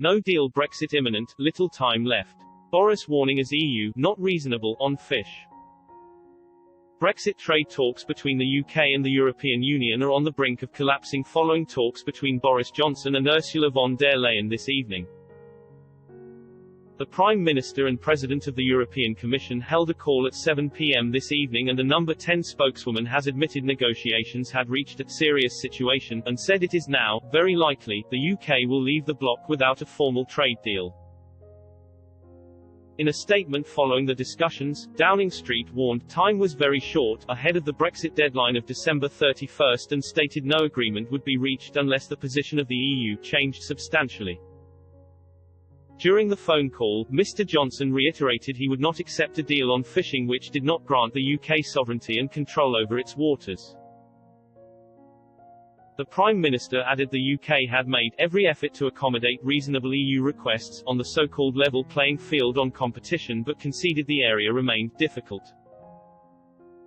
No deal. Brexit imminent, little time left. Boris warning as EU, not reasonable, on fish. Brexit trade talks between the UK and the European Union are on the brink of collapsing following talks between Boris Johnson and Ursula von der Leyen this evening. The Prime Minister and President of the European Commission held a call at 7 p.m. this evening, and a Number 10 spokeswoman has admitted negotiations had reached a serious situation, and said it is now, very likely, the UK will leave the bloc without a formal trade deal. In a statement following the discussions, Downing Street warned time was very short, ahead of the Brexit deadline of December 31, and stated no agreement would be reached unless the position of the EU changed substantially. During the phone call, Mr. Johnson reiterated he would not accept a deal on fishing which did not grant the UK sovereignty and control over its waters. The Prime Minister added the UK had made every effort to accommodate reasonable EU requests on the so-called level playing field on competition, but conceded the area remained difficult.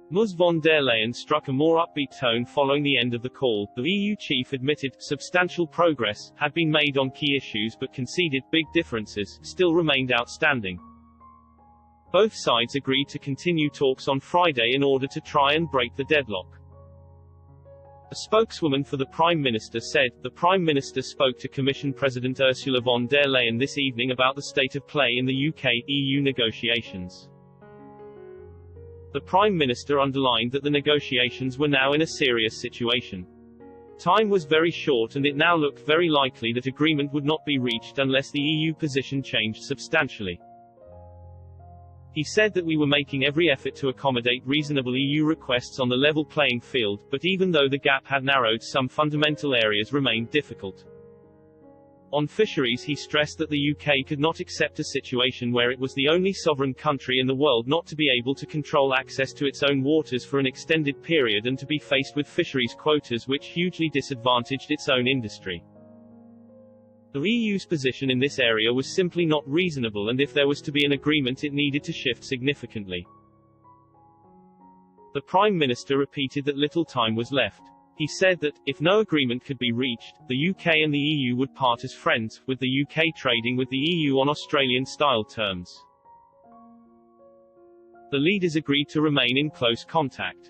Ms von der Leyen struck a more upbeat tone following the end of the call. The EU chief admitted substantial progress had been made on key issues, but conceded big differences still remained outstanding. Both sides agreed to continue talks on Friday in order to try and break the deadlock. A spokeswoman for the Prime Minister said, the Prime Minister spoke to Commission President Ursula von der Leyen this evening about the state of play in the UK-EU negotiations. The Prime Minister underlined that the negotiations were now in a serious situation. Time was very short, and it now looked very likely that agreement would not be reached unless the EU position changed substantially. He said that we were making every effort to accommodate reasonable EU requests on the level playing field, but even though the gap had narrowed, some fundamental areas remained difficult. On fisheries, he stressed that the UK could not accept a situation where it was the only sovereign country in the world not to be able to control access to its own waters for an extended period, and to be faced with fisheries quotas which hugely disadvantaged its own industry. The EU's position in this area was simply not reasonable, and if there was to be an agreement it needed to shift significantly. The Prime Minister repeated that little time was left. He said that, if no agreement could be reached, the UK and the EU would part as friends, with the UK trading with the EU on Australian-style terms. The leaders agreed to remain in close contact.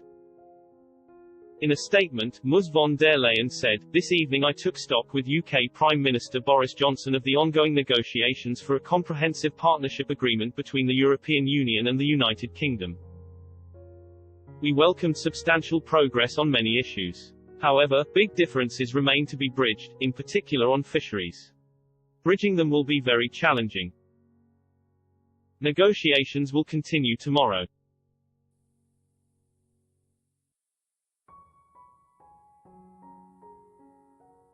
In a statement, Ms von der Leyen said, "This evening I took stock with UK Prime Minister Boris Johnson of the ongoing negotiations for a comprehensive partnership agreement between the European Union and the United Kingdom. We welcomed substantial progress on many issues. However, big differences remain to be bridged, in particular on fisheries. Bridging them will be very challenging. Negotiations will continue tomorrow.